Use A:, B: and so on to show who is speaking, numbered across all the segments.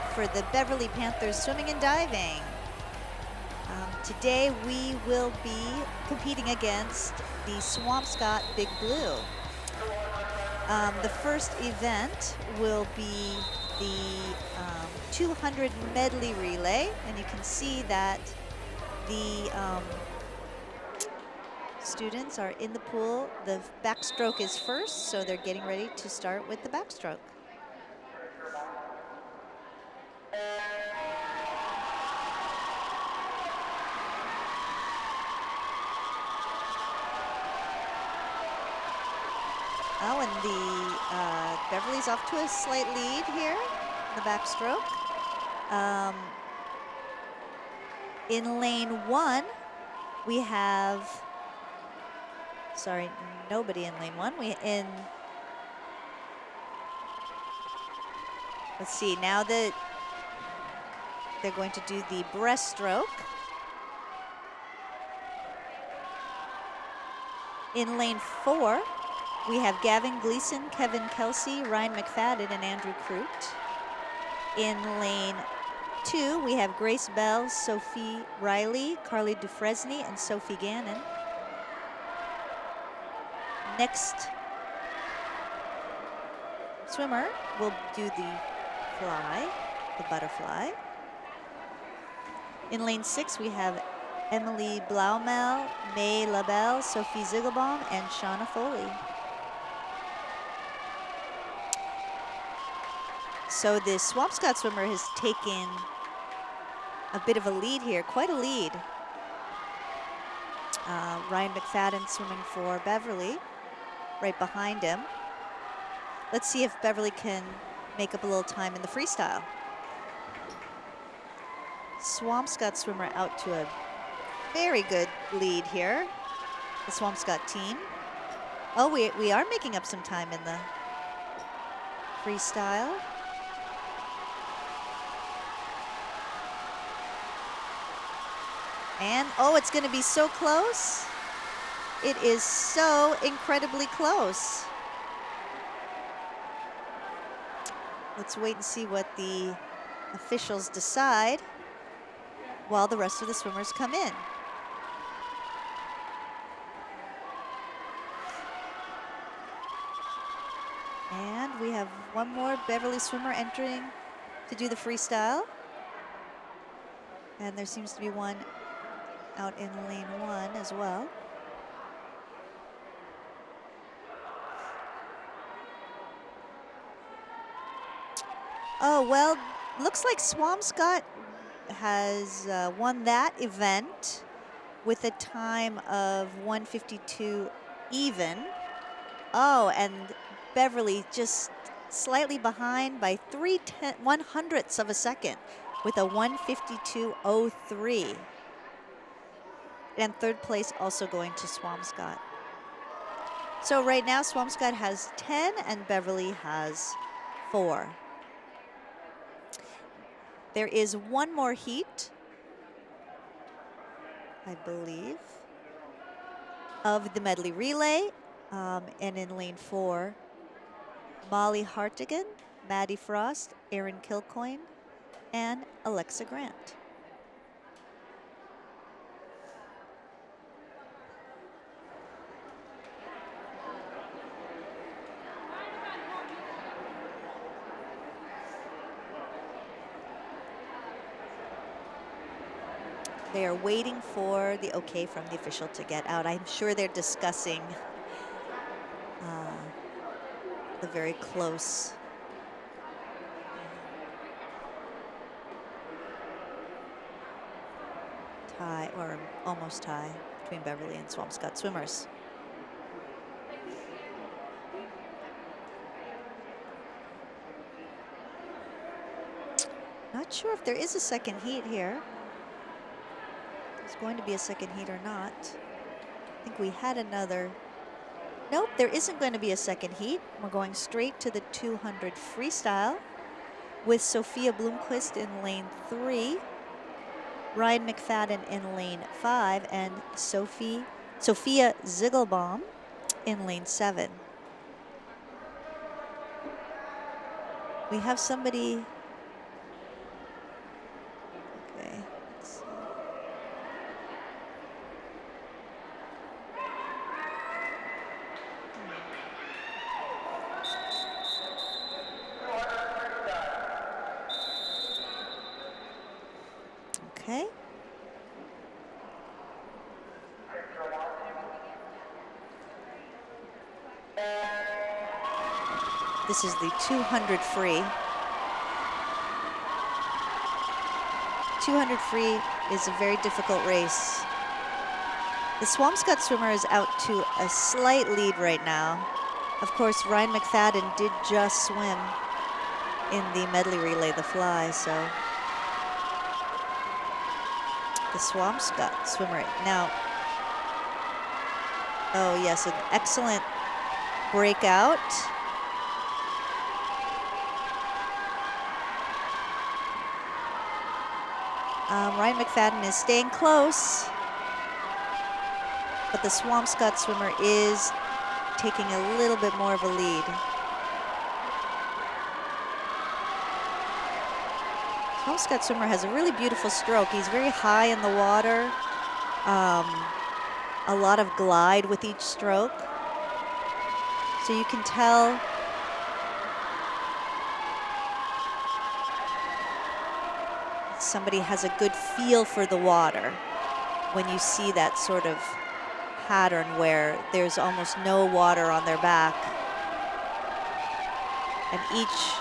A: for the Beverly Panthers Swimming and Diving. Today we will be competing against the Swampscott Big Blue. The first event will be the 200 medley relay, and you can see that the students are in the pool. The backstroke is first, so they're getting ready to start with the backstroke. Oh, and the Beverly's off to a slight lead here in the backstroke. In lane 1, we have, sorry, nobody in lane 1. Let's see, now that they're going to do the breaststroke. In lane 4, we have Gavin Gleason, Kevin Kelsey, Ryan McFadden, and Andrew Crute. In lane 2, we have Grace Bell, Sophie Riley, Carly Dufresne, and Sophie Gannon. Next swimmer will do the fly, the butterfly. In lane 6, we have Emily Blaumel, May LaBelle, Sophie Ziegelbaum, and Shauna Foley. So the Swampscott swimmer has taken a bit of a lead here, quite a lead. Ryan McFadden swimming for Beverly, right behind him. Let's see if Beverly can make up a little time in the freestyle. Swampscott swimmer out to a very good lead here, the Swampscott team. Oh, we are making up some time in the freestyle. And, oh, it's going to be so close. It is so incredibly close. Let's wait and see what the officials decide while the rest of the swimmers come in. And we have one more Beverly swimmer entering to do the freestyle. And there seems to be one out in lane 1 as well. Oh, well, looks like Swampscott has won that event with a time of 1:52 even. Oh, and Beverly just slightly behind by 0.3 of a second with a 1:52.03. And third place also going to Swampscott. So right now Swampscott has 10 and Beverly has 4. There is one more heat, I believe, of the medley relay. And in lane 4, Molly Hartigan, Maddie Frost, Erin Kilcoyne, and Alexa Grant. They are waiting for the okay from the official to get out. I'm sure they're discussing the very close tie, or almost tie, between Beverly and Swampscott swimmers. Not sure if there is a second heat here. There's going to be a second heat or not. I think we had another. Nope, there isn't going to be a second heat. We're going straight to the 200 freestyle with Sophia Bloomquist in lane 3, Ryan McFadden in lane 5, and Sophia Ziegelbaum in lane 7. We have somebody Okay. This is the 200 free. 200 free is a very difficult race. The Swampscott swimmer is out to a slight lead right now. Of course, Ryan McFadden did just swim in the medley relay, the fly, so the Swampscott swimmer now. Oh yes, an excellent breakout. Ryan McFadden is staying close, but the Swampscott swimmer is taking a little bit more of a lead. Swampscott swimmer has a really beautiful stroke. He's very high in the water, a lot of glide with each stroke. So you can tell somebody has a good feel for the water when you see that sort of pattern where there's almost no water on their back. And each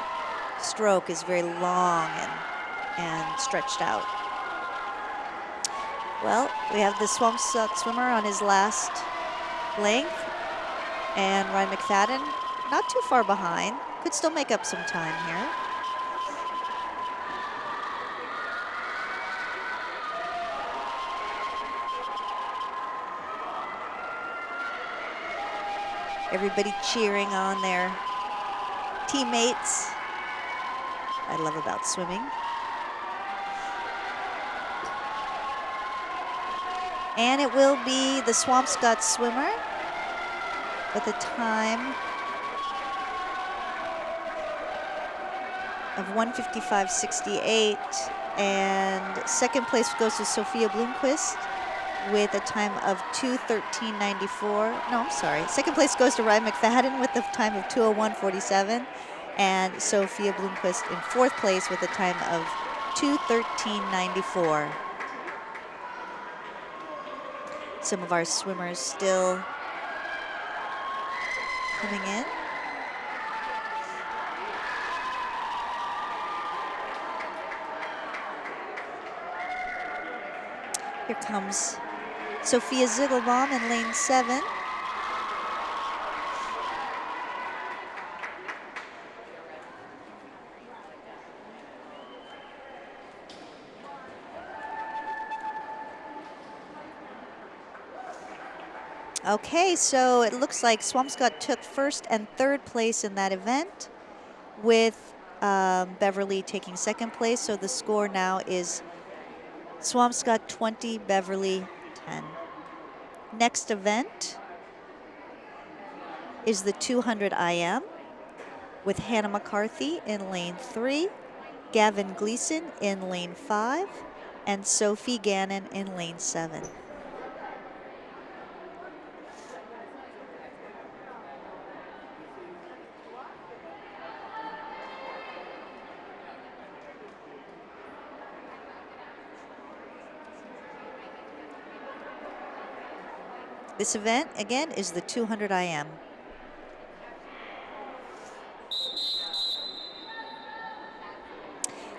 A: stroke is very long and stretched out. Well, we have the Swampscott swimmer on his last length, and Ryan McFadden not too far behind, could still make up some time here. Everybody cheering on their teammates. I love about swimming. And it will be the Swampscott swimmer with a time of 1:55.68, and second place goes to Sophia Bloomquist with a time of 2:13.94. No, I'm sorry. Second place goes to Ryan McFadden with a time of 2:01.47, and Sophia Bloomquist in fourth place with a time of 2:13.94. Some of our swimmers still coming in. Here comes Sophia Ziegelbaum in lane 7. Okay, so it looks like Swampscott took first and third place in that event, with Beverly taking second place. So the score now is Swampscott 20, Beverly 10. Next event is the 200 IM with Hannah McCarthy in lane 3, Gavin Gleason in lane 5, and Sophie Gannon in lane 7. This event, again, is the 200 IM.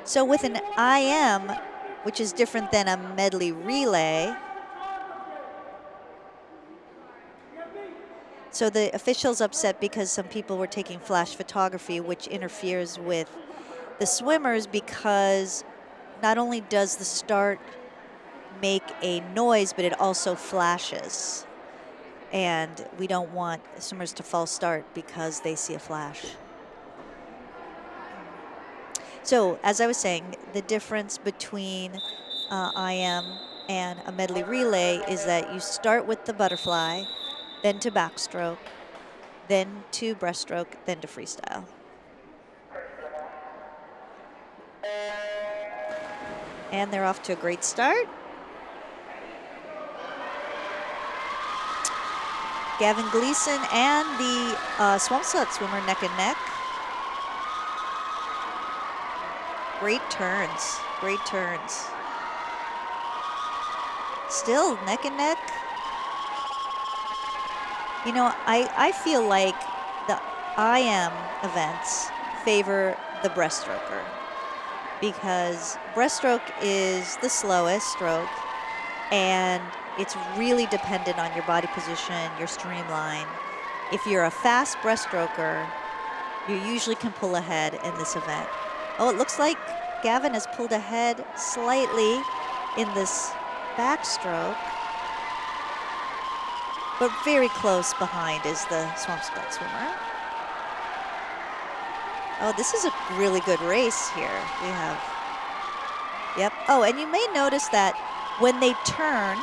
A: So with an IM, which is different than a medley relay, so the officials upset because some people were taking flash photography, which interferes with the swimmers, because not only does the start make a noise, but it also flashes. And we don't want swimmers to false start because they see a flash. So, as I was saying, the difference between IM and a medley relay is that you start with the butterfly, then to backstroke, then to breaststroke, then to freestyle. And they're off to a great start. Gavin Gleason and the Swampscott swimmer neck and neck. Great turns, great turns. Still neck and neck. You know, I feel like the IM events favor the breaststroker because breaststroke is the slowest stroke and it's really dependent on your body position, your streamline. If you're a fast breaststroker, you usually can pull ahead in this event. Oh, it looks like Gavin has pulled ahead slightly in this backstroke, but very close behind is the Swampscott swimmer. Oh, this is a really good race here. We have, yep. Oh, and you may notice that when they turn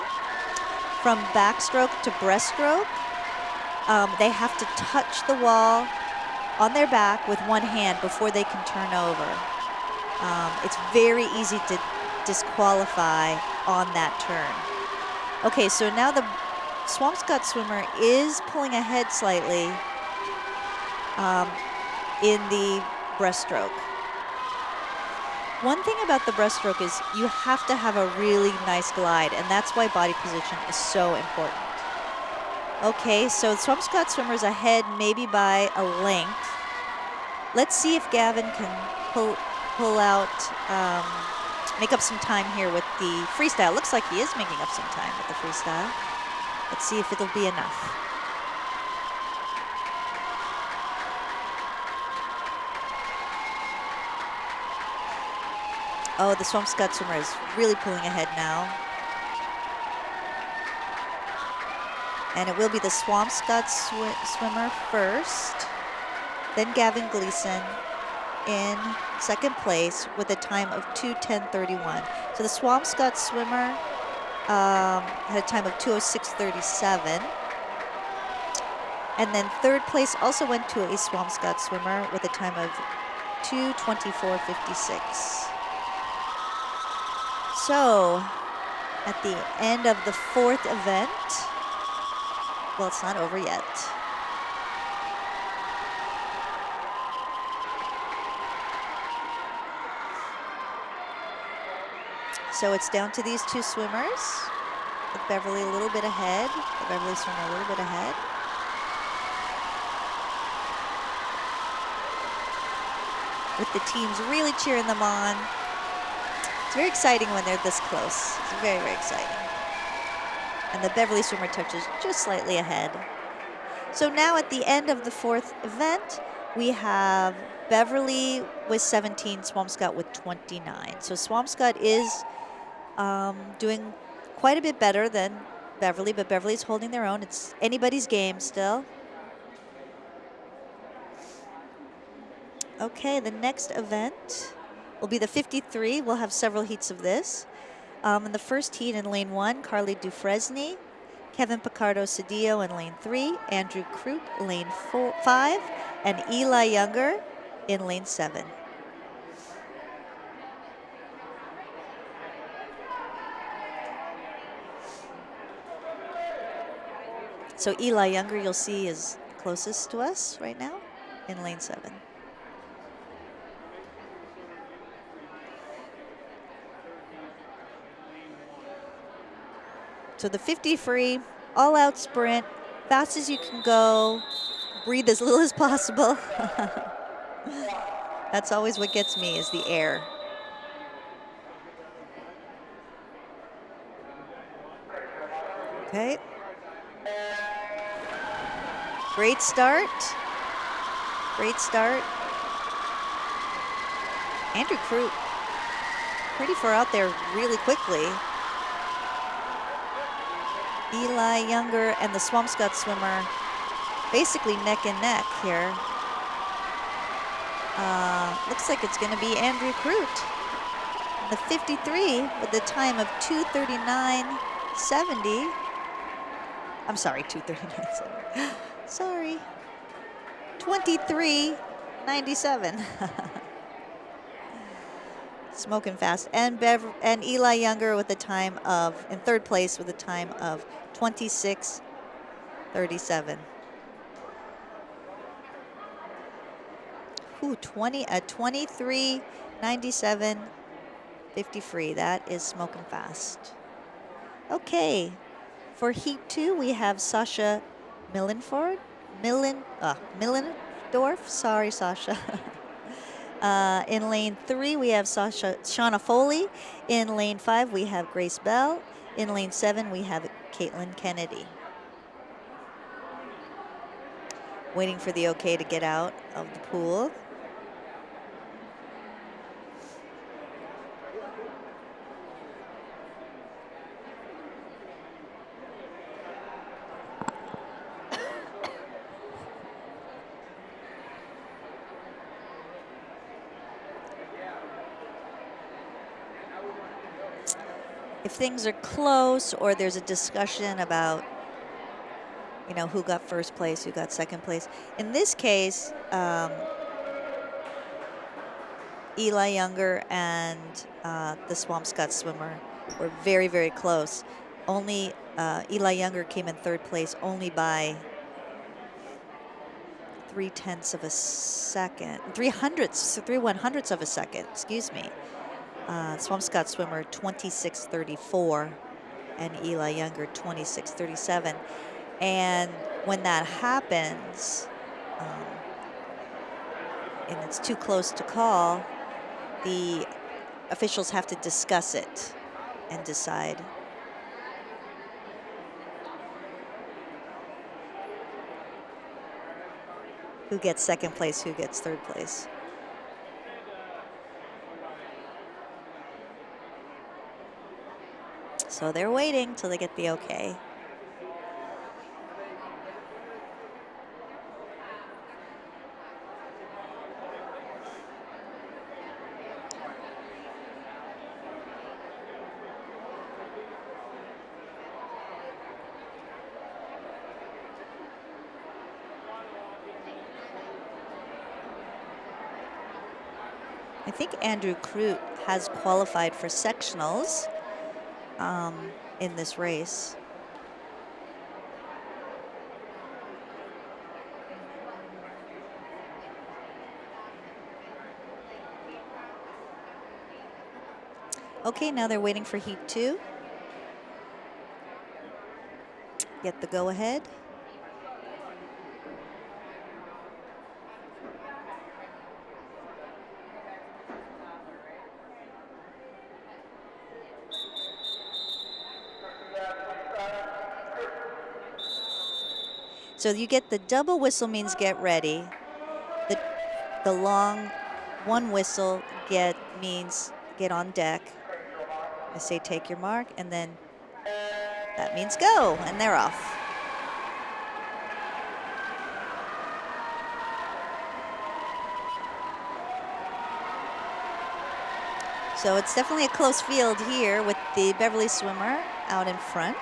A: from backstroke to breaststroke, they have to touch the wall on their back with one hand before they can turn over. It's very easy to disqualify on that turn. Okay, so now the Swampscott swimmer is pulling ahead slightly in the breaststroke. One thing about the breaststroke is you have to have a really nice glide, and that's why body position is so important. Okay, so Swampscott swimmer's ahead maybe by a length. Let's see if Gavin can pull out, make up some time here with the freestyle. Looks like he is making up some time with the freestyle. Let's see if it'll be enough. Oh, the Swampscott swimmer is really pulling ahead now. And it will be the Swampscott swimmer first, then Gavin Gleason in second place with a time of 2:10:31. So the Swampscott swimmer had a time of 2:06:37. And then third place also went to a Swampscott swimmer with a time of 2:24:56. So at the end of the fourth event, well, it's not over yet. So it's down to these two swimmers, with Beverly a little bit ahead, the Beverly swimmer a little bit ahead. With the teams really cheering them on. It's very exciting when they're this close. It's very, very exciting. And the Beverly swimmer touches just slightly ahead. So now at the end of the fourth event, we have Beverly with 17, Swampscott with 29. So Swampscott is doing quite a bit better than Beverly, but Beverly's holding their own. It's anybody's game still. Okay, the next event will be the 53. We'll have several heats of this. In the first heat in lane 1, Carly Dufresne, Kevin Picardo Cedillo in lane 3, Andrew Crute lane 5, and Eli Younger in lane 7. So Eli Younger, you'll see, is closest to us right now in lane 7. So the 50 free, all-out sprint, fast as you can go, breathe as little as possible. That's always what gets me, is the air. Okay. Great start. Great start. Andrew Crute, pretty far out there really quickly. Eli Younger and the Swampscott swimmer basically neck and neck here. Looks like it's going to be Andrew Crute. The 53 with the time of 2:39:70. I'm sorry, 2:39:70. Sorry. 23:97. Smoking fast. And Eli Younger with the time of, in third place with a time of 26:37. Ooh, 23:97:50 free. That is smoking fast. Okay, for heat 2, we have Sasha Millendorf. Sorry, Sasha. In lane 3, we have Shauna Foley. In lane 5, we have Grace Bell. In lane 7, we have Caitlin Kennedy. Waiting for the okay to get out of the pool. If things are close or there's a discussion about, you know, who got first place, who got second place. In this case, Eli Younger and the Swampscott swimmer were very, very close. Only Eli Younger came in third place only by 3/10 of a second, 3/100ths of a second, excuse me. Swampscott swimmer 26:34 and Eli Younger 26:37. And when that happens, and it's too close to call, the officials have to discuss it and decide. Who gets second place, who gets third place. So they're waiting till they get the okay. I think Andrew Crute has qualified for sectionals in this race. Okay, now they're waiting for heat 2. Get the go-ahead. So you get the double whistle means get ready. The long one whistle means get on deck. I say take your mark, and then that means go, and they're off. So it's definitely a close field here with the Beverly swimmer out in front.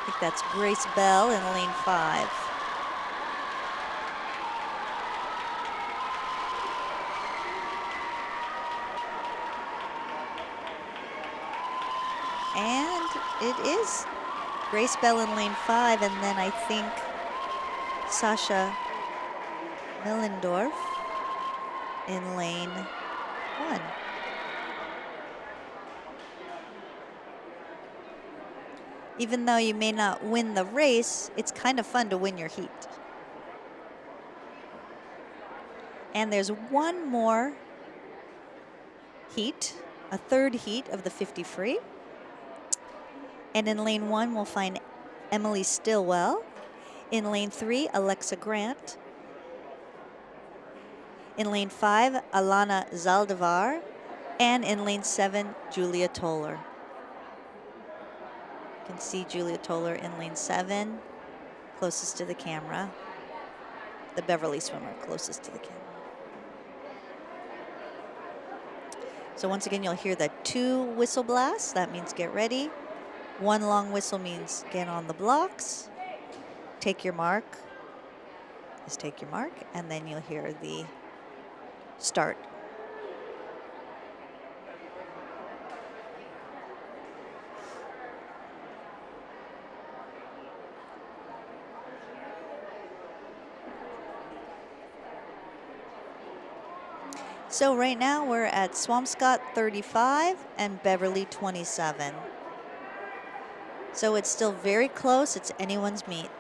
A: I think that's Grace Bell in lane 5. And it is Grace Bell in lane 5, and then I think Sasha Millendorf in lane 1. Even though you may not win the race, it's kind of fun to win your heat. And there's one more heat, a third heat of the 50 free. And in lane 1, we'll find Emily Stillwell. In lane 3, Alexa Grant. In lane 5, Alana Zaldivar. And in lane 7, Julia Toller. You can see Julia Toller in lane 7, closest to the camera. The Beverly swimmer closest to the camera. So once again, you'll hear the 2 whistle blasts. That means get ready. 1 long whistle means get on the blocks. Take your mark. Just take your mark, and then you'll hear the start. So right now we're at Swampscott 35 and Beverly 27. So it's still very close. It's anyone's meet.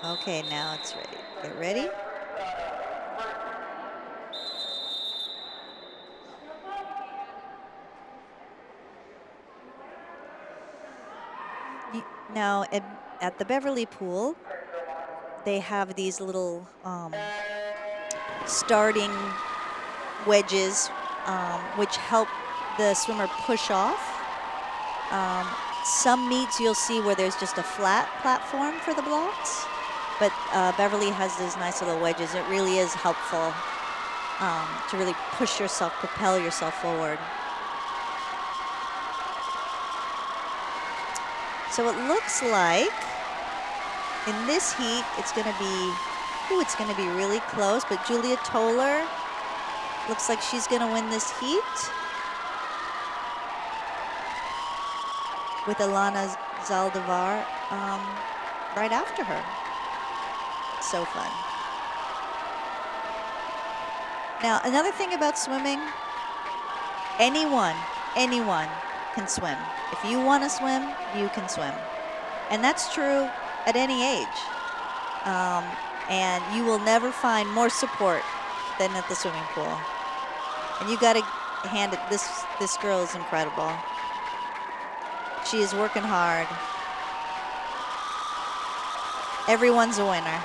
A: Okay, now it's ready. Get ready. Now at the Beverly pool, they have these little starting wedges, which help the swimmer push off. Some meets you'll see where there's just a flat platform for the blocks, but Beverly has these nice little wedges. It really is helpful to really push yourself, propel yourself forward. So it looks like in this heat, it's going to be, it's going to be really close, but Julia Toller looks like she's going to win this heat with Alana Zaldivar right after her. So fun. Now, another thing about swimming, anyone can swim. If you want to swim, you can swim. And that's true at any age. And you will never find more support than at the swimming pool. And you got to hand it, this girl is incredible. She is working hard. Everyone's a winner.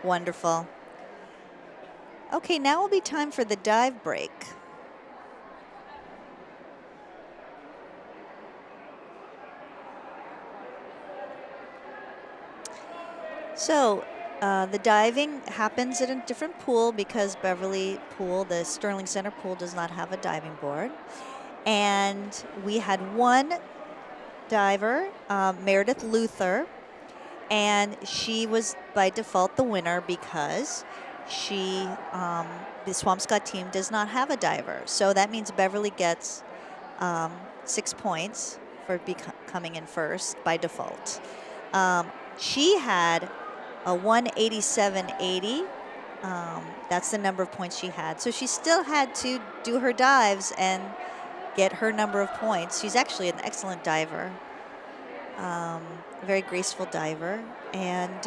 A: Wonderful. Okay, now will be time for the dive break. So the diving happens at a different pool because Beverly Pool, the Sterling Center pool, does not have a diving board. And we had one diver, Meredith Luther, and she was by default the winner because the Swampscott team does not have a diver. So that means Beverly gets 6 points for coming in first by default. She had a 187.80. That's the number of points she had. So she still had to do her dives and get her number of points. She's actually an excellent diver, very graceful diver. And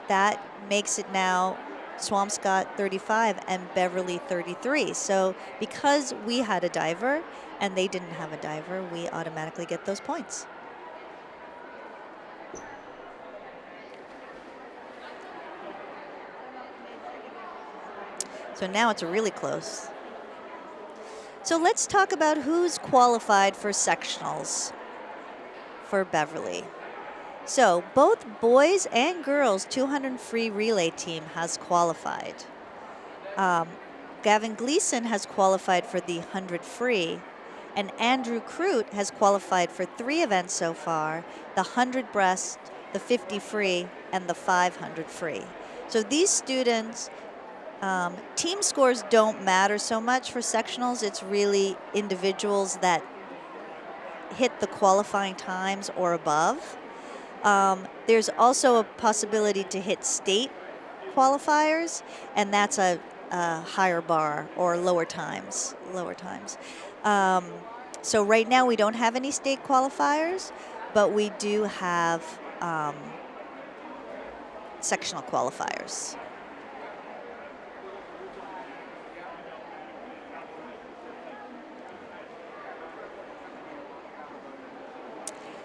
A: that makes it now Swampscott 35 and Beverly 33. So because we had a diver and they didn't have a diver, we automatically get those points. So now it's really close. So let's talk about who's qualified for sectionals for Beverly. So both boys and girls 200 free relay team has qualified. Gavin Gleason has qualified for the 100 free, and Andrew Crute has qualified for 3 events so far, the 100 breast, the 50 free, and the 500 free. So these students, team scores don't matter so much for sectionals. It's really individuals that hit the qualifying times or above. There's also a possibility to hit state qualifiers, and that's a higher bar or lower times. So right now we don't have any state qualifiers, but we do have sectional qualifiers.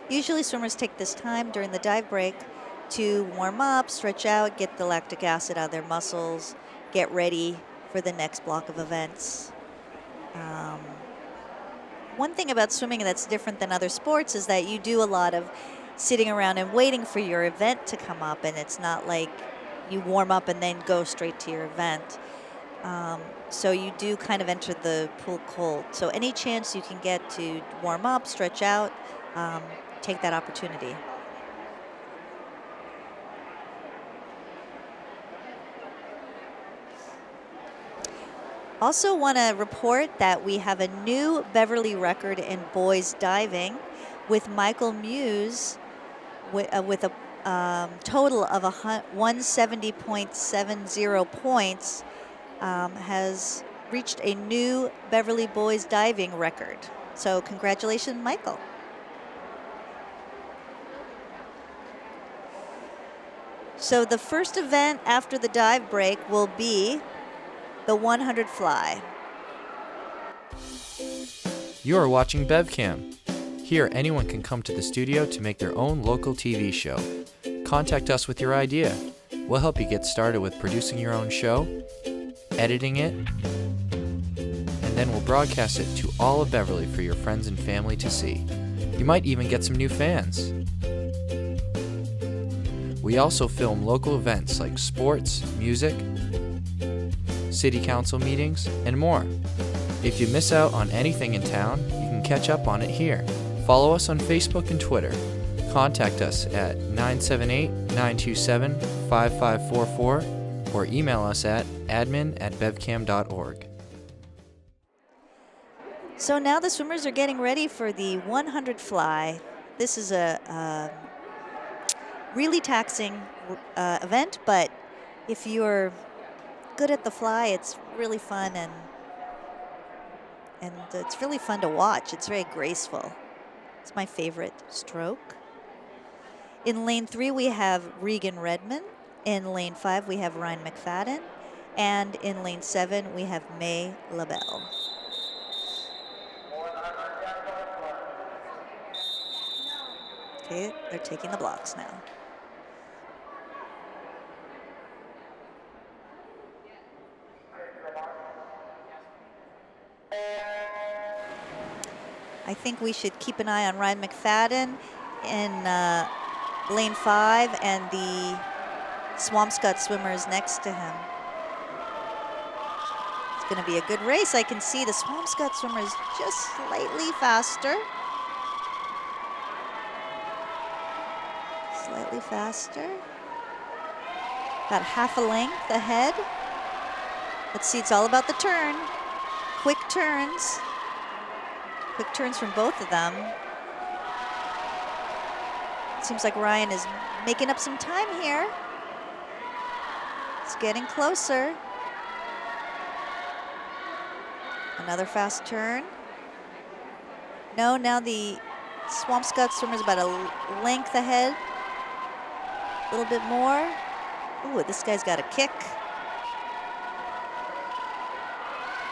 A: Usually swimmers take this time during the dive break to warm up, stretch out, get the lactic acid out of their muscles, get ready for the next block of events. One thing about swimming that's different than other sports is that you do a lot of sitting around and waiting for your event to come up, and it's not like you warm up and then go straight to your event. So you do kind of enter the pool cold. So any chance you can get to warm up, stretch out, take that opportunity. Also want to report that we have a new Beverly record in boys diving with Michael Muse with a total of 170.70 points, has reached a new Beverly boys diving record. So congratulations, Michael. So the first event after the dive break will be the 100 fly.
B: You are watching BevCam. Here, anyone can come to the studio to make their own local TV show. Contact us with your idea. We'll help you get started with producing your own show, editing it, and then we'll broadcast it to all of Beverly for your friends and family to see. You might even get some new fans. We also film local events like sports, music, city council meetings, and more. If you miss out on anything in town, you can catch up on it here. Follow us on Facebook and Twitter. Contact us at 978-927-5544 or email us at admin@bevcam.org.
A: So now the swimmers are getting ready for the 100 fly. This is a really taxing event, but if you're good at the fly, it's really fun, and it's really fun to watch. It's very graceful. It's my favorite stroke. In lane 3, we have Regan Redmond. In lane 5, we have Ryan McFadden. And in lane 7, we have May LaBelle. Okay, they're taking the blocks now. I think we should keep an eye on Ryan McFadden in lane 5 and the Swampscott swimmers next to him. It's going to be a good race. I can see the Swampscott swimmers just slightly faster. Slightly faster. About half a length ahead. Let's see, it's all about the turn. Quick turns. Quick turns from both of them. Seems like Ryan is making up some time here. It's getting closer. Another fast turn. No, now the Swampscott swimmer's about a length ahead. A little bit more. Ooh, this guy's got a kick.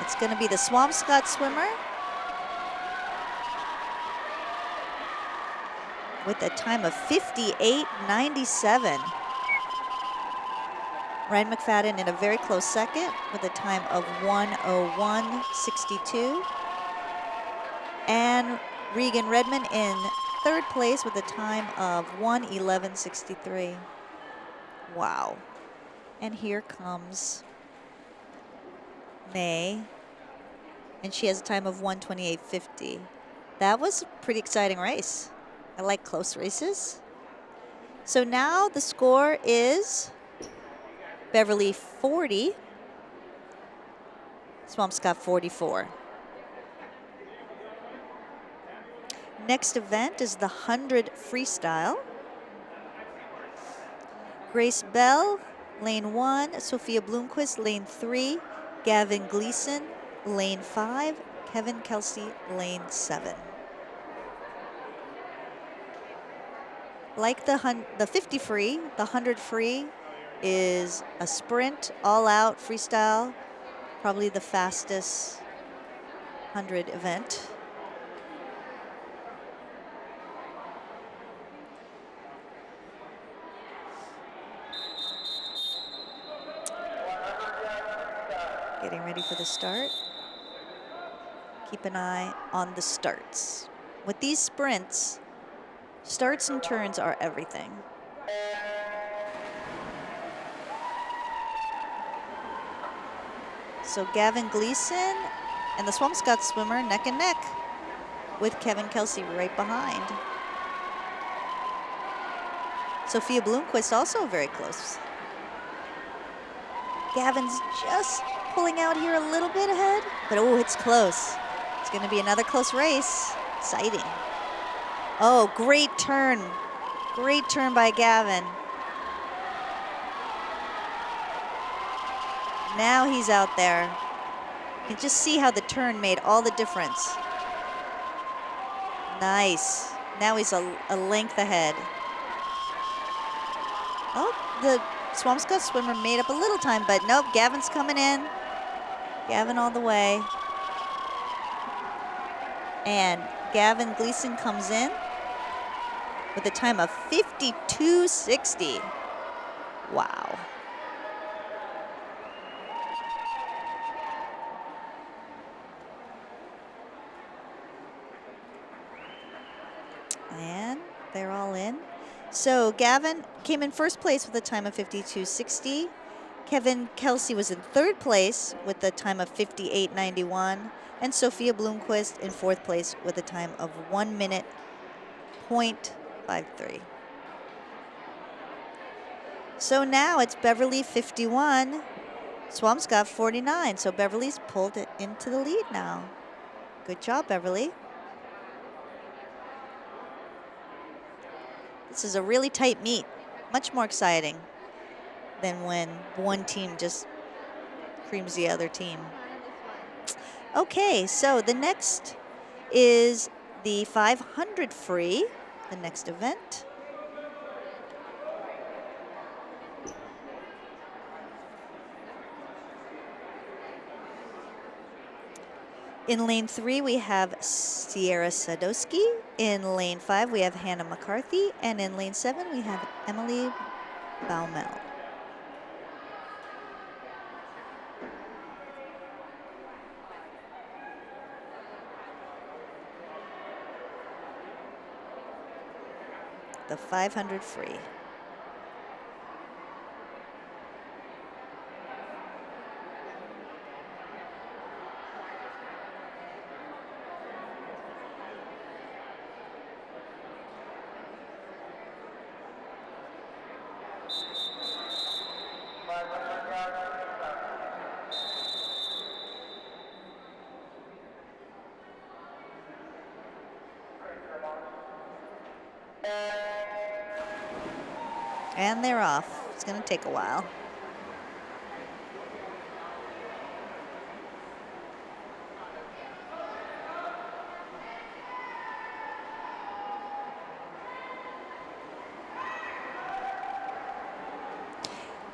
A: It's going to be the Swampscott swimmer with a time of 58.97. Ryan McFadden in a very close second with a time of 1:01.62. And Regan Redmond in third place with a time of 1:11.63. Wow. And here comes May, and she has a time of 1:28.50. That was a pretty exciting race. I like close races. So now the score is Beverly 40, Swampscott 44. Next event is the 100 freestyle. Grace Bell, lane 1, Sophia Bloomquist, lane 3, Gavin Gleason, lane 5, Kevin Kelsey, lane 7. Like the 50 free, the 100 free is a sprint, all-out freestyle, probably the fastest 100 event. Getting ready for the start. Keep an eye on the starts. With these sprints, starts and turns are everything. So Gavin Gleason and the Swampscott swimmer neck and neck with Kevin Kelsey right behind. Sophia Bloomquist also very close. Gavin's just pulling out here a little bit ahead, but oh, it's close. It's going to be another close race. Exciting. Oh, great turn. Great turn by Gavin. Now he's out there. You can just see how the turn made all the difference. Nice. Now he's a length ahead. Oh, the Swampscott swimmer made up a little time, but nope, Gavin's coming in. Gavin all the way. And Gavin Gleason comes in with a time of 52.60. Wow. And they're all in. So Gavin came in first place with a time of 52.60. Kevin Kelsey was in third place with a time of 58.91. And Sophia Bloomquist in fourth place with a time of 1 minute, 0.53. So now it's Beverly 51, Swampscott 49. So Beverly's pulled it into the lead now. Good job, Beverly. This is a really tight meet, much more exciting than when one team just creams the other team. Okay, so the next is the 500 free, the next event. In lane 3, we have Sierra Sadowski. In lane 5, we have Hannah McCarthy. And in lane 7, we have Emily Baumel. The 500 free. And they're off. It's going to take a while.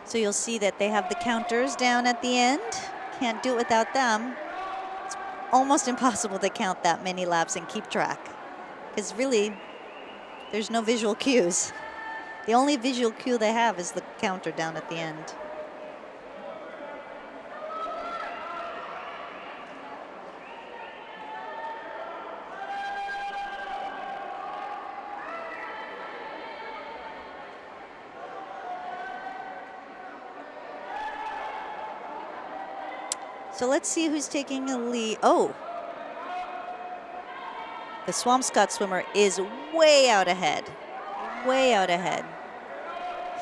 A: So you'll see that they have the counters down at the end. Can't do it without them. It's almost impossible to count that many laps and keep track, because really, there's no visual cues. The only visual cue they have is the counter down at the end. So let's see who's taking the lead. Oh, the Swampscott swimmer is way out ahead. Way out ahead.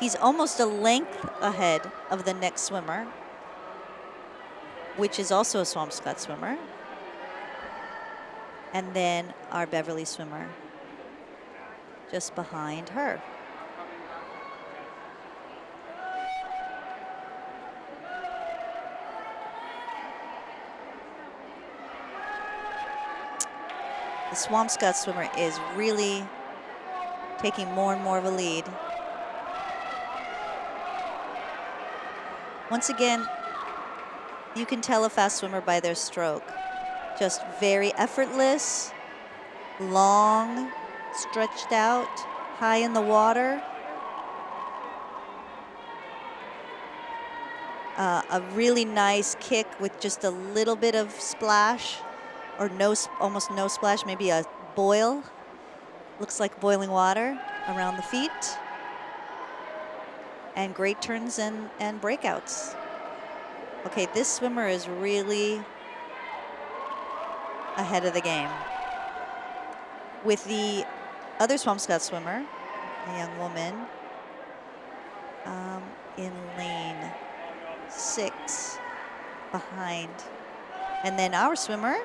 A: He's almost a length ahead of the next swimmer, which is also a Swampscott swimmer. And then our Beverly swimmer just behind her. The Swampscott swimmer is really taking more and more of a lead. Once again, you can tell a fast swimmer by their stroke. Just very effortless, long, stretched out, high in the water. A really nice kick with just a little bit of splash, or no, almost no splash, maybe a boil. Looks like boiling water around the feet. And great turns and breakouts. Okay, this swimmer is really ahead of the game. With the other Swampscott swimmer, a young woman, in lane 6 behind. And then our swimmer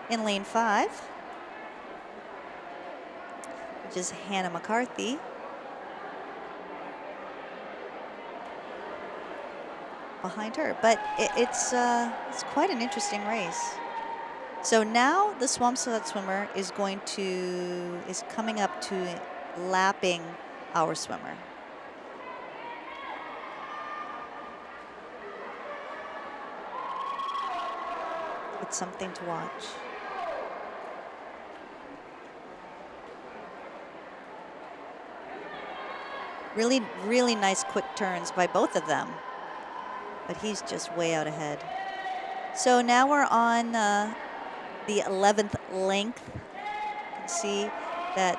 A: in lane 5, which is Hannah McCarthy. Behind her, but it's quite an interesting race. So now the Swampscott swimmer is coming up to lapping our swimmer. It's something to watch. Really, really nice quick turns by both of them. But he's just way out ahead. So now we're on the 11th length. You can see that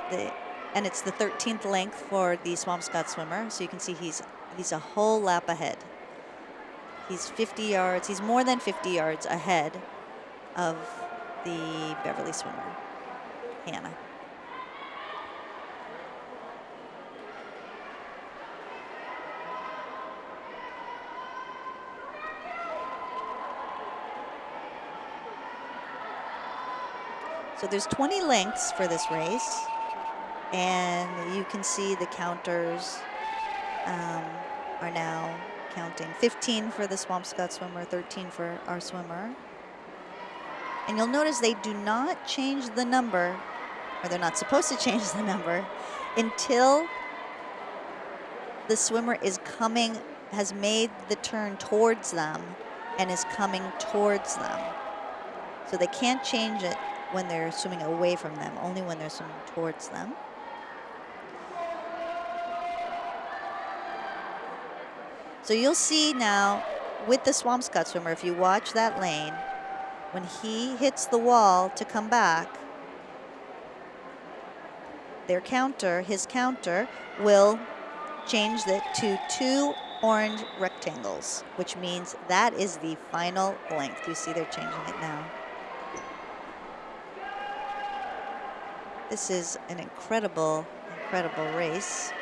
A: and it's the 13th length for the Swampscott swimmer. So you can see he's a whole lap ahead. He's 50 yards. He's more than 50 yards ahead of the Beverly swimmer, Hannah. So there's 20 lengths for this race, and you can see the counters are now counting. 15 for the Swampscott swimmer, 13 for our swimmer. And you'll notice they do not change the number, or they're not supposed to change the number, until the swimmer has made the turn towards them and is coming towards them. So they can't change it when they're swimming away from them, only when they're swimming towards them. So you'll see now with the Swampscott swimmer, if you watch that lane, when he hits the wall to come back, his counter will change it to 2 orange rectangles, which means that is the final length. You see they're changing it now. This is an incredible, incredible race.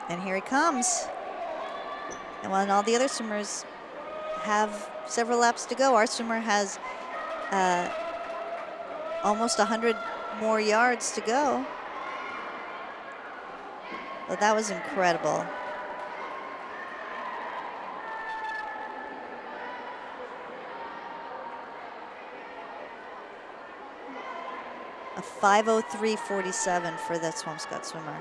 A: And here he comes. And while all the other swimmers have several laps to go, our swimmer has almost 100 more yards to go. Well, that was incredible. A 5:03.47 for the Swampscott swimmer.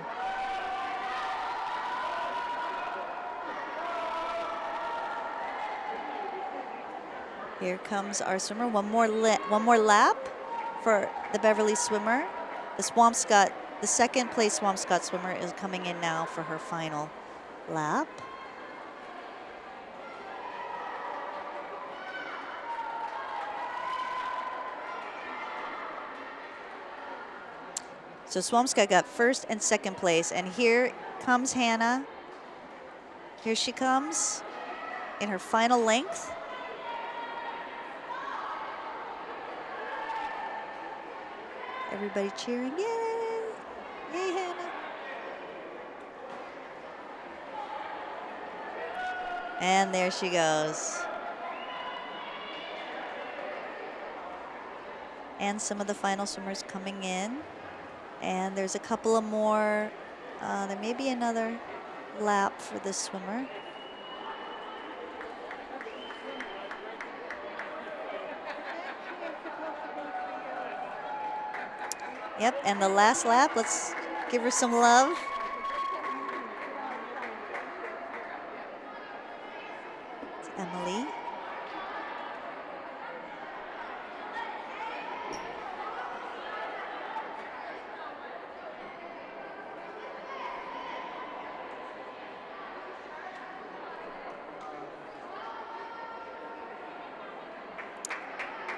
A: Here comes our swimmer. One more lap for the Beverly swimmer. The Swampscott, the second place Swampscott swimmer is coming in now for her final lap. So Swampscott got first and second place, and here comes Hannah. Here she comes in her final length. Everybody cheering, yay! Yay, Hannah! And there she goes. And some of the final swimmers coming in. And there's a couple of more. There may be another lap for this swimmer. Yep, and the last lap, let's give her some love. It's Emily.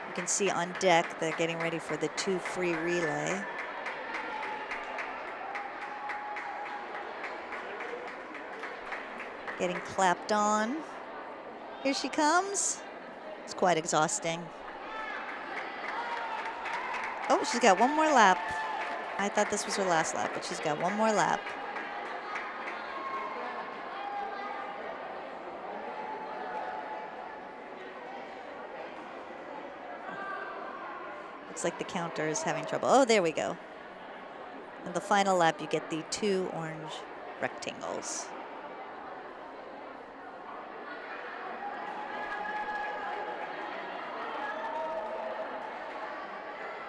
A: You can see on deck they're getting ready for the 2 free relay. Getting clapped on. Here she comes. It's quite exhausting. Oh, she's got one more lap. I thought this was her last lap, but she's got one more lap. Looks like the counter is having trouble. Oh, there we go. In the final lap, you get the 2 orange rectangles.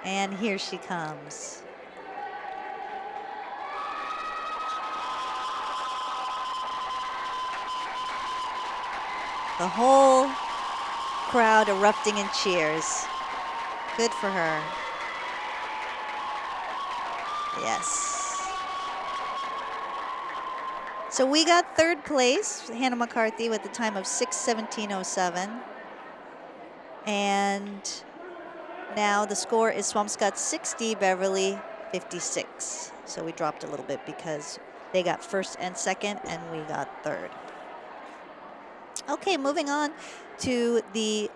A: And here she comes. The whole crowd erupting in cheers. Good for her. Yes. So we got 3rd place, Hannah McCarthy with a time of 6:17:07. And now the score is Swampscott 60, Beverly 56. So we dropped a little bit because they got 1st and 2nd and we got 3rd. Okay, moving on to the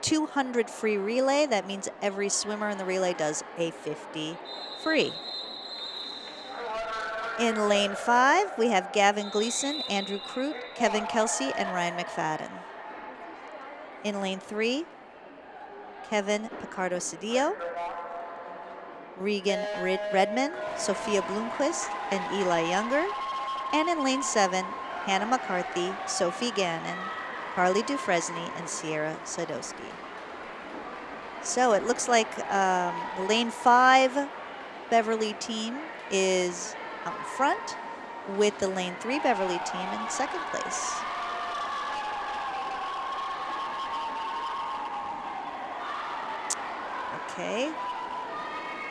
A: 200 free relay. That means every swimmer in the relay does a 50 free. In lane 5, we have Gavin Gleason, Andrew Crute, Kevin Kelsey, and Ryan McFadden. In lane 3, Kevin Picardo-Cedillo, Regan Redman, Sophia Bloomquist, and Eli Younger. And in lane 7, Hannah McCarthy, Sophie Gannon, Carly Dufresne, and Sierra Sadowski. So it looks like the lane 5 Beverly team is out in front with the lane 3 Beverly team in 2nd place. Okay,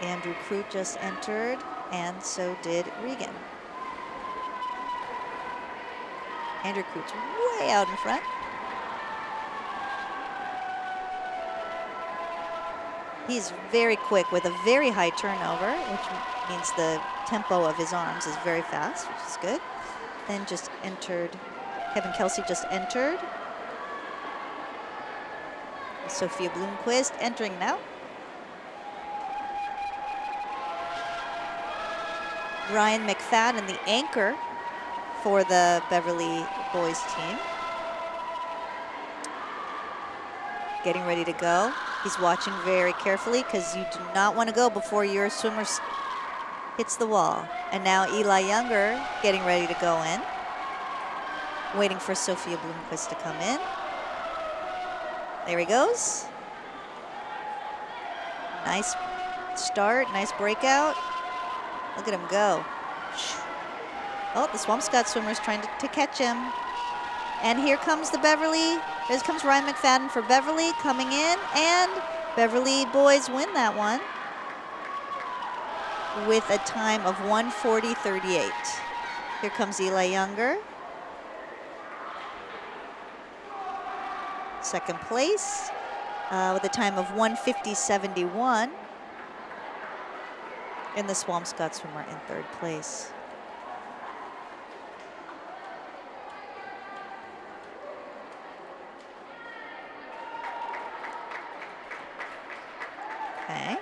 A: Andrew Crute just entered, and so did Regan. Andrew Crute's way out in front. He's very quick with a very high turnover, which means the tempo of his arms is very fast, which is good. Then just entered, Kevin Kelsey just entered. Sophia Bloomquist entering now. Ryan McFadden, the anchor for the Beverly boys team. Getting ready to go. He's watching very carefully because you do not want to go before your swimmer hits the wall. And now Eli Younger getting ready to go in. Waiting for Sophia Bloomquist to come in. There he goes. Nice start, nice breakout. Look at him go. Oh, the Swampscott swimmer's trying to catch him. And here comes the Beverly. Here comes Ryan McFadden for Beverly coming in. And Beverly boys win that one with a time of 1:40.38. Here comes Eli Younger. 2nd place with a time of 1:50.71. And the Swampscott swimmer in 3rd place. Okay.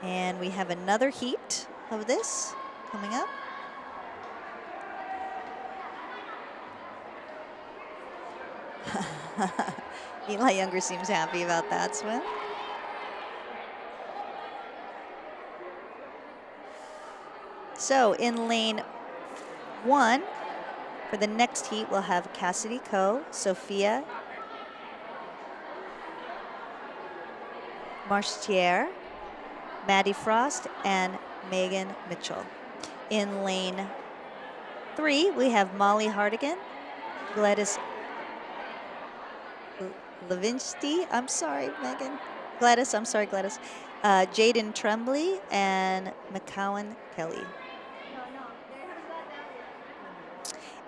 A: And we have another heat of this coming up. Eli Younger seems happy about that swim. So in lane 1, for the next heat, we'll have Cassidy Coe, Sophia Marchetier, Maddie Frost, and Megan Mitchell. In lane 3, we have Molly Hardigan, Gladys Levinsky, I'm sorry, Megan. Gladys, I'm sorry, Gladys. Jaden Tremblay and McCowan Kelly.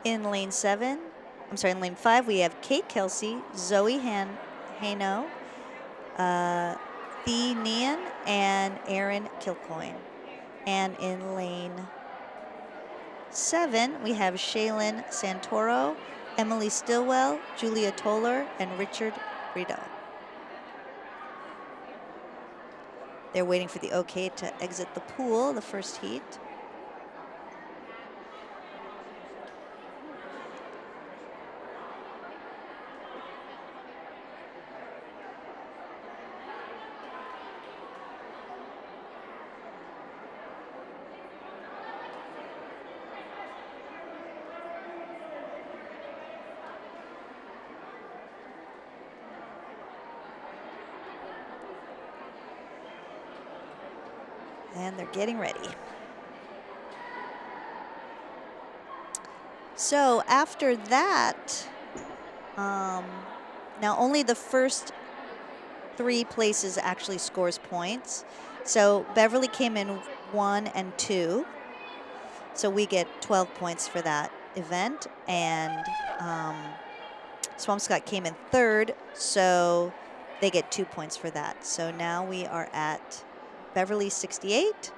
A: In lane 5, we have Kate Kelsey, Zoe Hano, Thea Nian, and Erin Kilcoyne. And in lane 7, we have Shaylin Santoro, Emily Stillwell, Julia Toller, and Richard Rideau. They're waiting for the okay to exit the pool, the first heat. And they're getting ready. So after that, now only the first 3 places actually scores points. So Beverly came in 1 and 2. So we get 12 points for that event. And Swampscott came in 3rd, so they get 2 points for that. So now we are at Beverly 68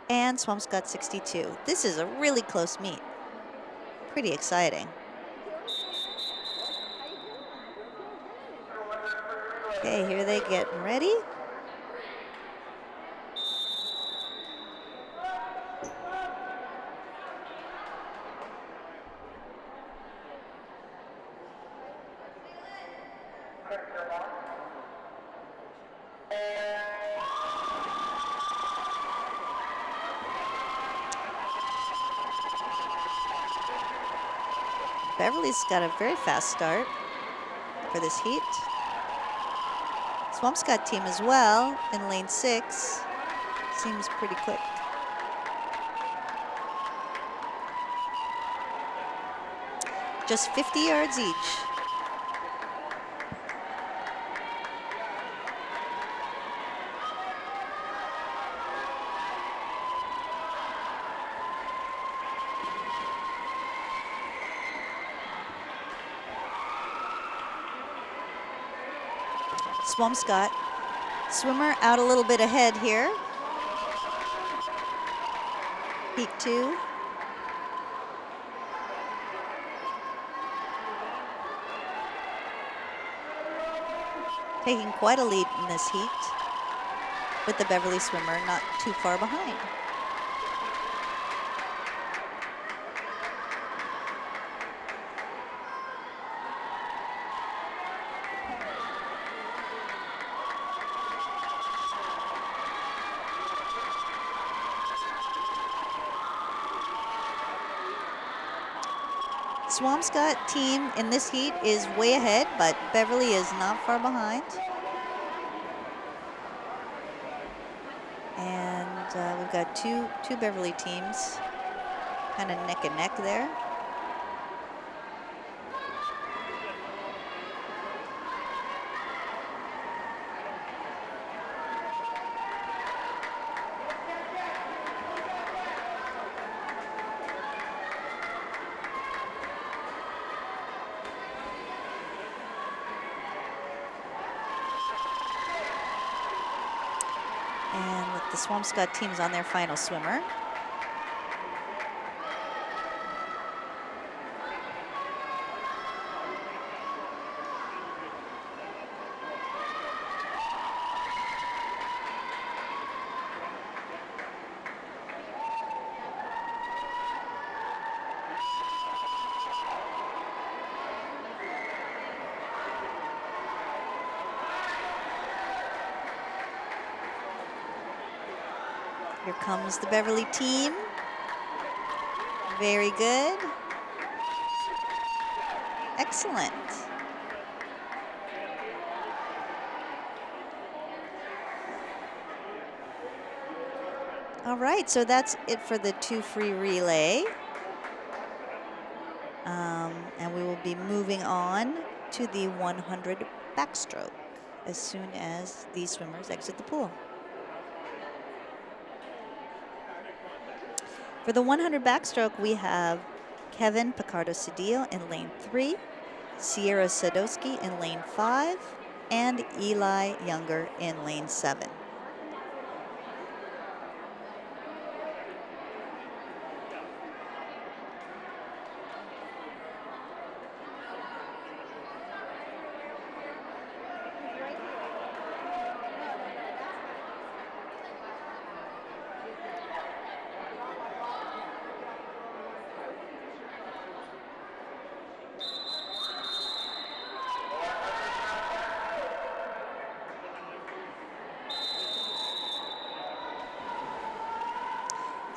A: and Swampscott 62. This is a really close meet. Pretty exciting. Okay, here they get ready. Beverly's got a very fast start for this heat. Swampscott team as well in lane 6. Seems pretty quick. Just 50 yards each. Swampscott swimmer out a little bit ahead here. Heat 2. Taking quite a lead in this heat with the Beverly swimmer not too far behind. Swampscott team in this heat is way ahead, but Beverly is not far behind. And we've got two Beverly teams kind of neck and neck there. And with the Swampscott teams on their final swimmer. Here comes the Beverly team. Very good. Excellent. All right, so that's it for the 2 free relay. And we will be moving on to the 100 backstroke as soon as these swimmers exit the pool. For the 100 backstroke, we have Kevin Picardo-Cedillo in lane 3, Sierra Sadowski in lane 5, and Eli Younger in lane 7.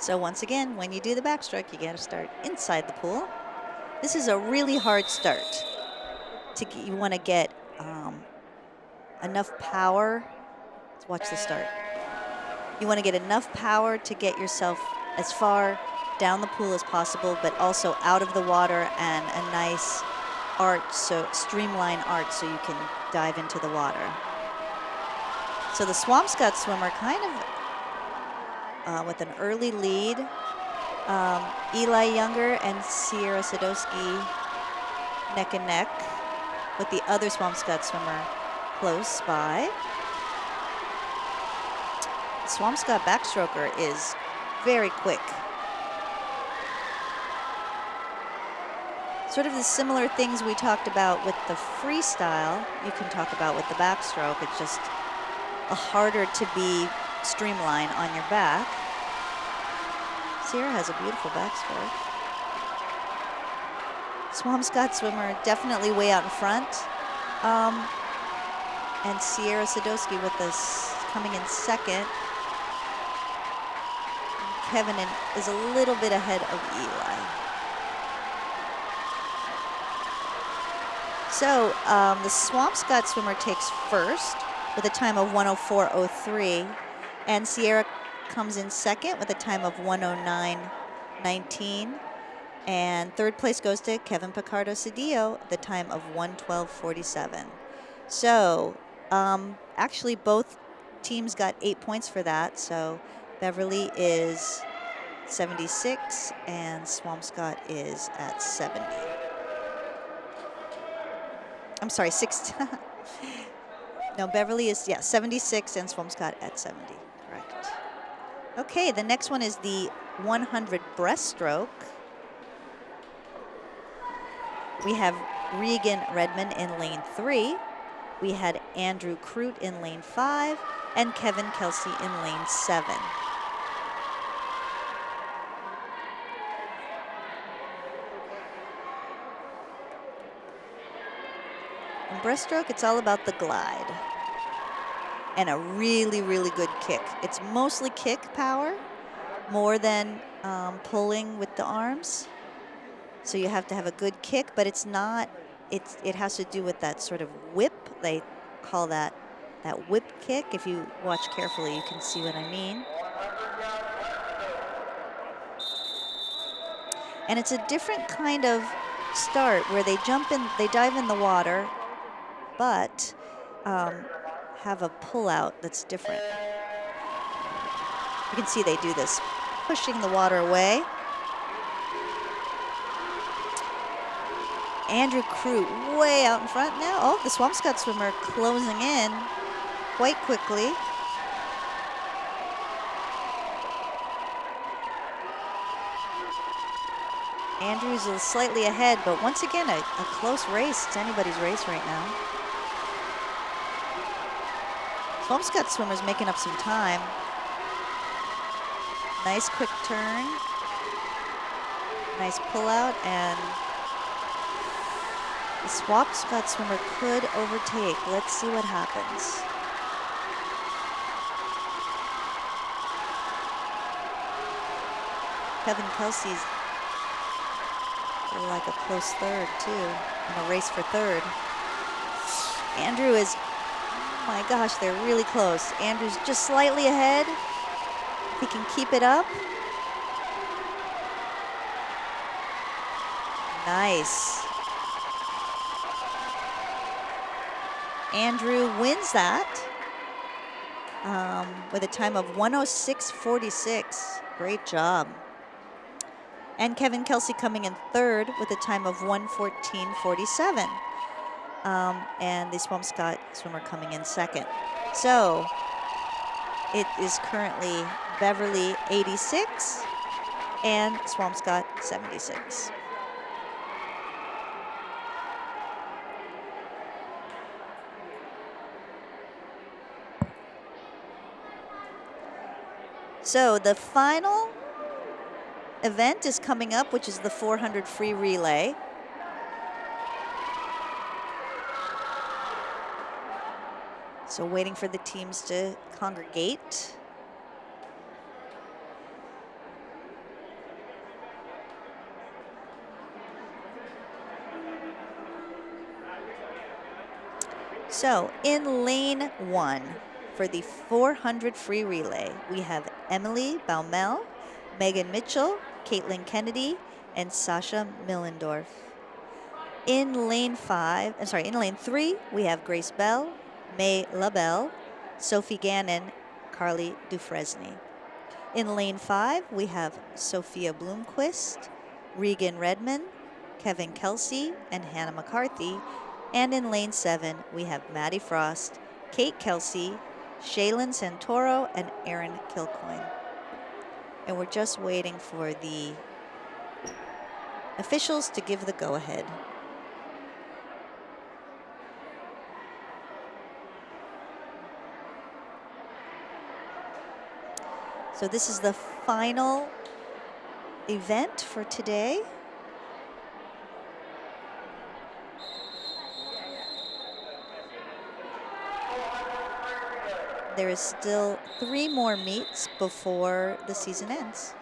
A: So once again, when you do the backstroke, you got to start inside the pool. This is a really hard start. You want to get enough power. Let's watch the start. You want to get enough power to get yourself as far down the pool as possible, but also out of the water and a nice arch, so streamline arch, so you can dive into the water. So the Swampscott swimmer kind of with an early lead. Eli Younger and Sierra Sadowski neck and neck, with the other Swampscott swimmer close by. Swampscott backstroker is very quick. Sort of the similar things we talked about with the freestyle, you can talk about with the backstroke. It's just a harder to be streamline on your back. Sierra has a beautiful backstroke. Swampscott swimmer definitely way out in front. And Sierra Sadowski with this coming in second. Kevin is a little bit ahead of Eli. So the Swampscott swimmer takes first with a time of 104.03, and Sierra comes in second with a time of 109.19, and third place goes to Kevin Picardo Cedillo, the time of 112.47. So actually both teams got 8 points for that. So Beverly is 76 and Swampscott is at 70. I'm sorry, 60. No, Beverly is, 76 and Swampscott at 70, correct. Okay, the next one is the 100 breaststroke. We have Regan Redmond in lane 3. We had Andrew Crute in lane 5 and Kevin Kelsey in lane 7. In breaststroke, it's all about the glide and a really, really good kick. It's mostly kick power more than pulling with the arms. So you have to have a good kick, but it's not, it has to do with that sort of whip. They call that whip kick. If you watch carefully, you can see what I mean. And it's a different kind of start where they jump in, they dive in the water, but have a pull-out that's different. You can see they do this, pushing the water away. Andrew Crute way out in front now. Oh, the Swampscott swimmer closing in quite quickly. Andrew's slightly ahead, but once again, a close race. It's anybody's race right now. Swampscott swimmer's making up some time. Nice quick turn. Nice pull out, and the Swampscott swimmer could overtake. Let's see what happens. Kevin Kelsey's like a close third too, in a race for third. Andrew is, oh my gosh, they're really close. Andrew's just slightly ahead. If he can keep it up. Nice. Andrew wins that with a time of 106.46. Great job. And Kevin Kelsey coming in third with a time of 114.47. And the Swampscott swimmer coming in second. So it is currently Beverly 86 and Swampscott 76. So the final event is coming up, which is the 400 free relay. So waiting for the teams to congregate. So in lane 1 for the 400 free relay, we have Emily Baumel, Megan Mitchell, Caitlin Kennedy, and Sasha Millendorf. In lane 3, we have Grace Bell, May LaBelle, Sophie Gannon, Carly Dufresne. In lane 5, we have Sophia Bloomquist, Regan Redmond, Kevin Kelsey, and Hannah McCarthy. And in lane 7, we have Maddie Frost, Kate Kelsey, Shaylin Santoro, and Erin Kilcoyne. And we're just waiting for the officials to give the go-ahead. So this is the final event for today. There is still 3 more meets before the season ends.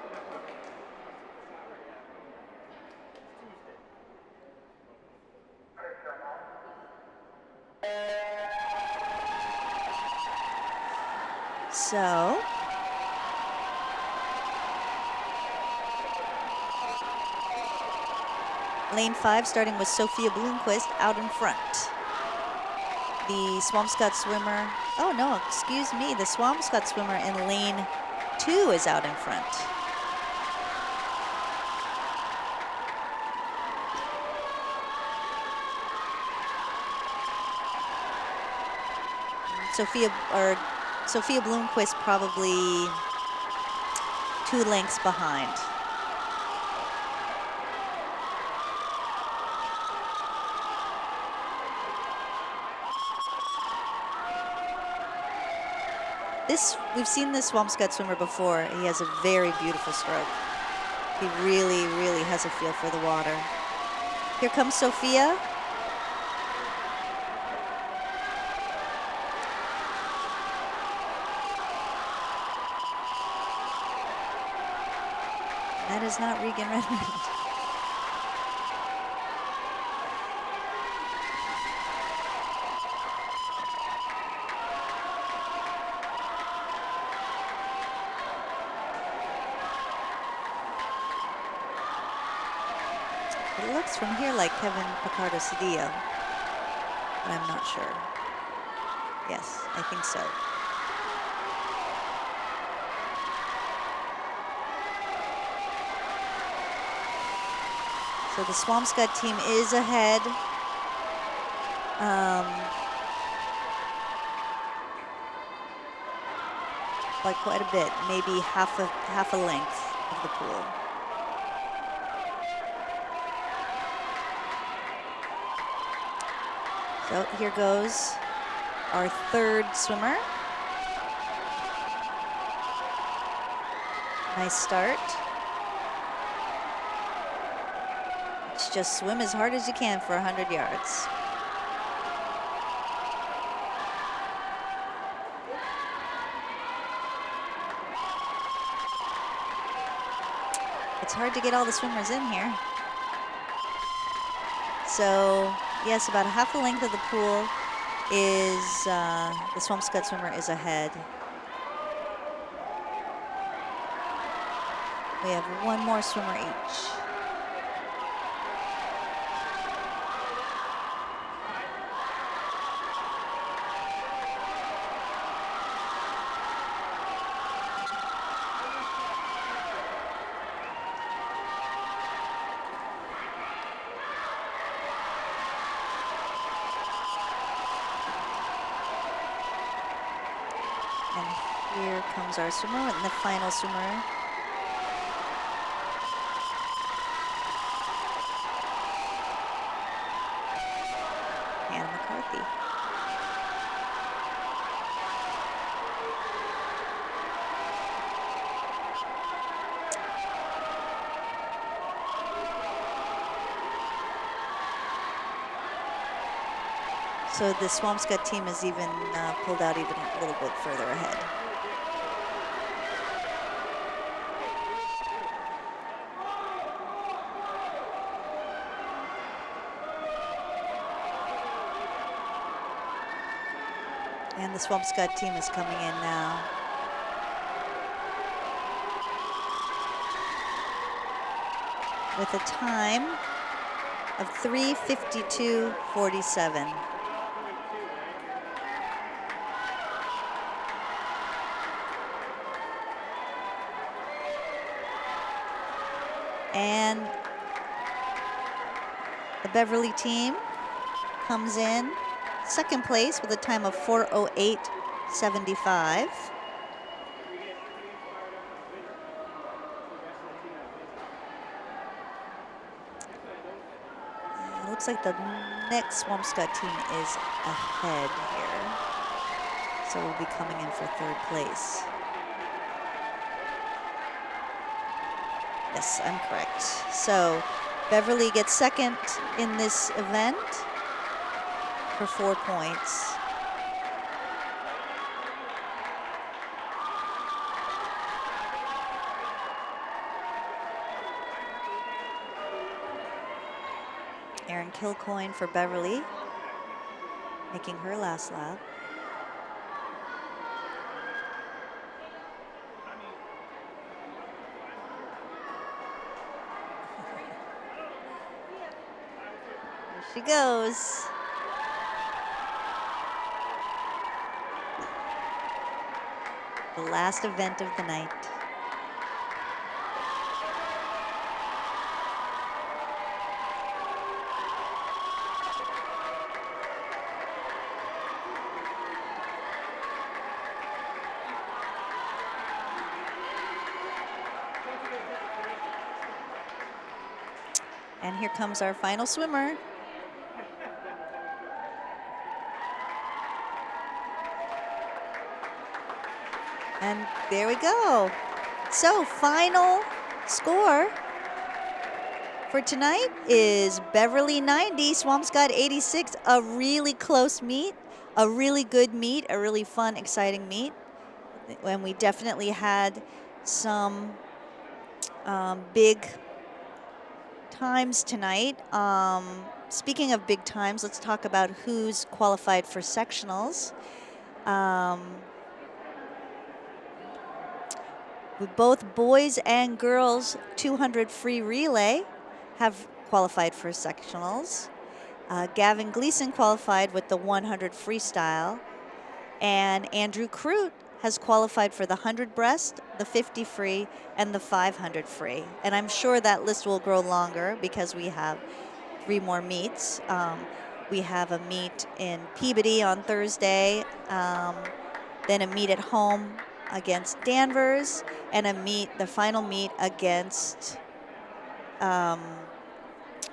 A: So lane 5, starting with Sophia Bloomquist out in front. The Swampscott swimmer, oh no, excuse me, the Swampscott swimmer in lane 2 is out in front. Sophia Bloomquist probably 2 lengths behind. We've seen this Swampscott swimmer before. He has a very beautiful stroke. He really, really has a feel for the water. Here comes Sophia. That is not Regan Redmond. It looks from here like Kevin Picardo-Cedillo, but I'm not sure. Yes, I think so. So the Swampscott team is ahead. By quite a bit, maybe half a length of the pool. So here goes our 3rd swimmer. Nice start. Let's just swim as hard as you can for 100 yards. It's hard to get all the swimmers in here. So yes, about a half a length of the pool is the Swampscott swimmer is ahead. We have 1 more swimmer each. And here comes our swimmer and the final swimmer. Hannah McCarthy. So the Swampscott team has even pulled out even a little bit further ahead. And the Swampscott team is coming in now. With a time of 3:52.47. And the Beverly team comes in second place with a time of 4:08.75. It looks like the next Swampscott team is ahead here. So we'll be coming in for third place. Yes, I'm correct. So Beverly gets second in this event for 4 points. Erin Kilcoyne for Beverly, making her last lap. There she goes. The last event of the night. And here comes our final swimmer. And there we go. So final score for tonight is Beverly 90, Swampscott 86. A really close meet, a really good meet, a really fun, exciting meet. And we definitely had some big times tonight. Speaking of big times, let's talk about who's qualified for sectionals. With both boys and girls 200 free relay have qualified for sectionals. Gavin Gleason qualified with the 100 freestyle, and Andrew Crute has qualified for the 100 breast, the 50 free, and the 500 free. And I'm sure that list will grow longer because we have 3 more meets. We have a meet in Peabody on Thursday, then a meet at home against Danvers, and a meet, the final meet against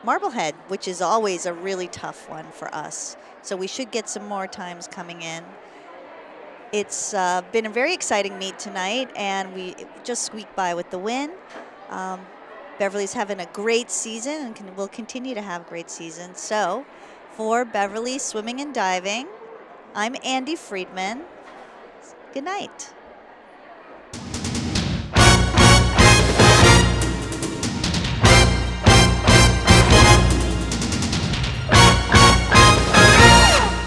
A: Marblehead, which is always a really tough one for us. So we should get some more times coming in. It's been a very exciting meet tonight, and we just squeaked by with the win. Beverly's having a great season and will continue to have great seasons. So for Beverly Swimming and Diving, I'm Andy Friedman. Good night.